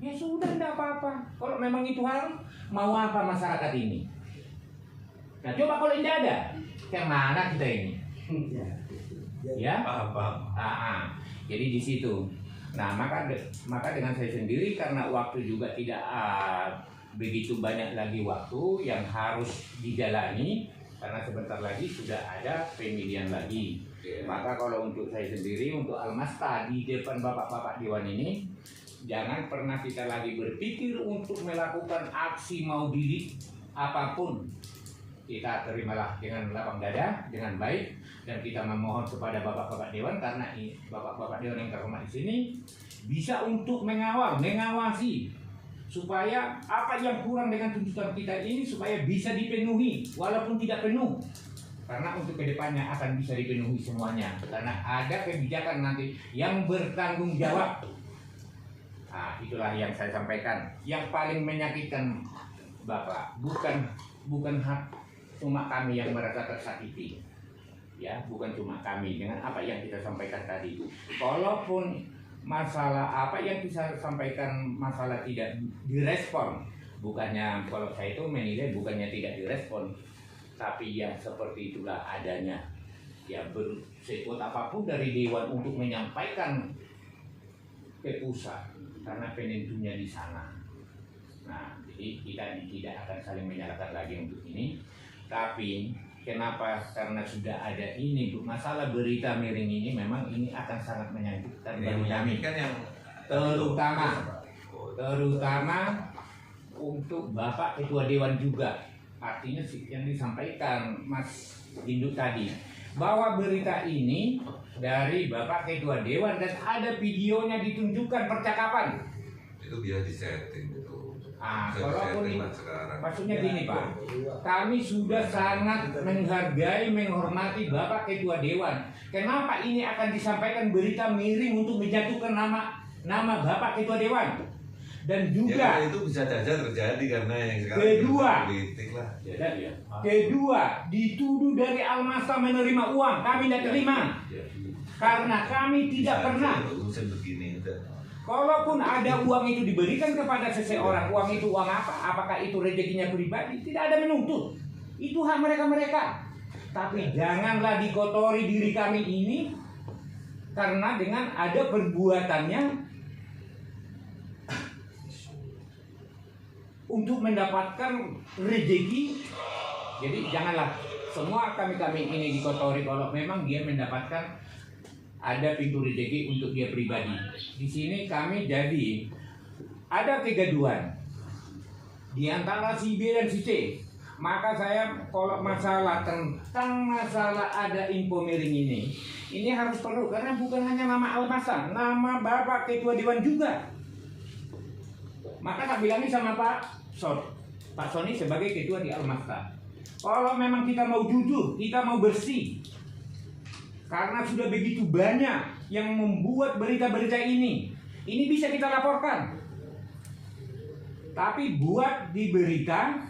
Ya sudah, tidak apa-apa. Kalau memang itu harus, mau apa masyarakat ini? Nah, coba kalau tidak ada, kemana kita ini? Ya? Paham. Jadi di situ. Nah, maka dengan saya sendiri, karena waktu juga tidak begitu banyak lagi waktu yang harus dijalani, karena sebentar lagi sudah ada pemilihan lagi. Maka kalau untuk saya sendiri, untuk Almasta di depan bapak-bapak Dewan ini, jangan pernah kita lagi berpikir untuk melakukan aksi mau diri apapun. Kita terimalah dengan lapang dada, dengan baik, dan kita memohon kepada bapak-bapak Dewan, karena bapak-bapak Dewan yang terhormat di sini bisa untuk mengawasi supaya apa yang kurang dengan tuntutan kita ini supaya bisa dipenuhi walaupun tidak penuh, karena untuk kedepannya akan bisa dipenuhi semuanya, karena ada kebijakan nanti yang bertanggung jawab. Nah, itulah yang saya sampaikan. Yang paling menyakitkan Bapak bukan cuma kami yang merasa tersakiti, ya, bukan cuma kami dengan apa yang kita sampaikan tadi itu. Kalaupun masalah apa yang kita sampaikan, masalah tidak direspon, bukannya, kalau saya itu menilai bukannya tidak direspon, tapi ya seperti itulah adanya. Ya, bersekuat apapun dari Dewan untuk menyampaikan ke pusat, karena penentunya di sana. Nah, jadi kita tidak akan saling menyalahkan lagi untuk ini. Tapi kenapa? Karena sudah ada ini, Bu, masalah berita miring ini, memang ini akan sangat menyakitkan bagi kami, kan yang terutama untuk Bapak Ketua Dewan juga. Artinya yang disampaikan Mas Dindu tadi, bahwa berita ini dari Bapak Ketua Dewan dan ada videonya ditunjukkan percakapan. itu biar disetting itu. Kalaupun maksudnya gini Pak, kami sudah sangat menghargai, menghormati Bapak Ketua Dewan. Kenapa ini akan disampaikan berita miring untuk menjatuhkan nama Bapak Ketua Dewan? Dan juga ya, itu bisa saja terjadi karena yang sekarang politik lah. Kedua, dituduh dari Almasta menerima uang, kami tidak terima. Karena kami tidak pernah. Begini, Kalaupun ada uang itu diberikan kepada seseorang, uang itu uang apa? Apakah itu rezekinya pribadi? Tidak ada menuntut. Itu hak mereka. Tapi janganlah dikotori diri kami ini, karena dengan ada perbuatannya untuk mendapatkan rezeki. Jadi janganlah semua kami ini dikotori kalau memang dia mendapatkan ada pintu rezeki untuk dia pribadi. Di sini kami jadi ada kegaduhan di antara si B dan si C. Maka saya kalau masalah tentang masalah ada info miring ini harus perlu, karena bukan hanya nama Almasta, nama Bapak Ketua Dewan juga. Maka tak bilangin sama Pak Sony sebagai ketua di Almasta. Kalau memang kita mau jujur, kita mau bersih, karena sudah begitu banyak yang membuat berita-berita ini bisa kita laporkan. Tapi buat di berita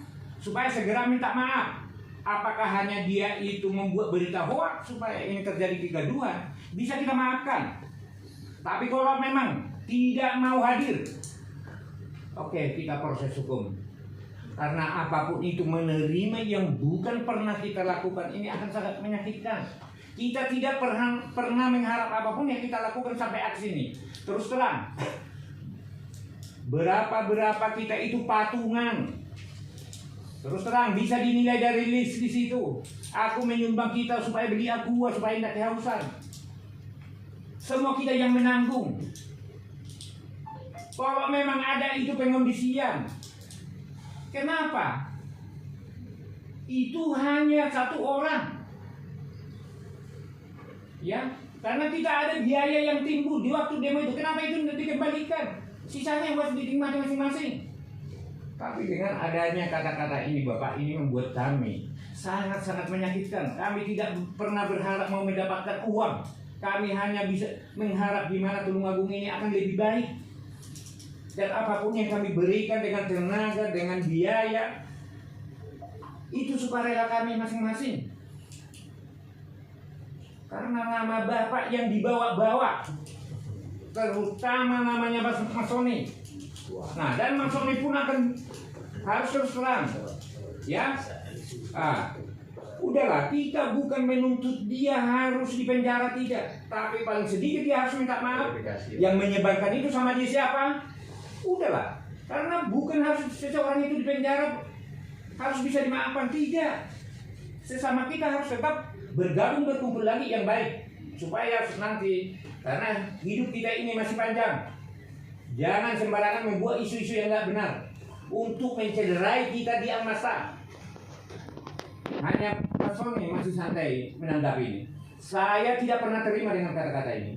supaya segera minta maaf. Apakah hanya dia itu membuat berita hoax supaya ini terjadi kegaduhan? Bisa kita maafkan. Tapi kalau memang tidak mau hadir, oke, kita proses hukum. Karena apapun itu menerima yang bukan pernah kita lakukan, ini akan sangat menyakitkan. Kita tidak pernah mengharap apapun yang kita lakukan sampai aksi ini. Terus terang, berapa kita itu patungan. Terus terang, bisa dinilai dari list di situ. Aku menyumbang kita supaya beli aqua, supaya tidak kehausan. Semua kita yang menanggung. Kalau memang ada itu pengondisian, kenapa? Itu hanya satu orang. Ya, karena tidak ada biaya yang timbul di waktu demo itu. Kenapa itu tidak dikembalikan? Sisanya harus dinikmati masing-masing. Tapi dengan adanya kata-kata ini, Bapak, ini membuat kami sangat-sangat menyakitkan. Kami tidak pernah berharap mau mendapatkan uang. Kami hanya bisa mengharap di mana Tulungagung ini akan lebih baik. Dan apapun yang kami berikan dengan tenaga, dengan biaya, itu sukarela kami masing-masing. Karena nama Bapak yang dibawa-bawa, terutama namanya Mas Sony. Nah, dan Mas Sony pun akan harus terus terang, ya. Udahlah, kita bukan menuntut dia harus dipenjara, tidak. Tapi paling sedikit dia harus minta maaf. Yang menyebarkan itu sama dia siapa? Udahlah, karena bukan harus seseorang itu dipenjara harus bisa dimaafkan, tidak. Sesama kita harus tetap bergabung, berkumpul lagi yang baik, supaya nanti, karena hidup kita ini masih panjang, jangan sembarangan membuat isu-isu yang nggak benar untuk mencederai kita di Al-Maslah. Hanya Pak Sony masih santai menanggapi ini. Saya tidak pernah terima dengan kata-kata ini.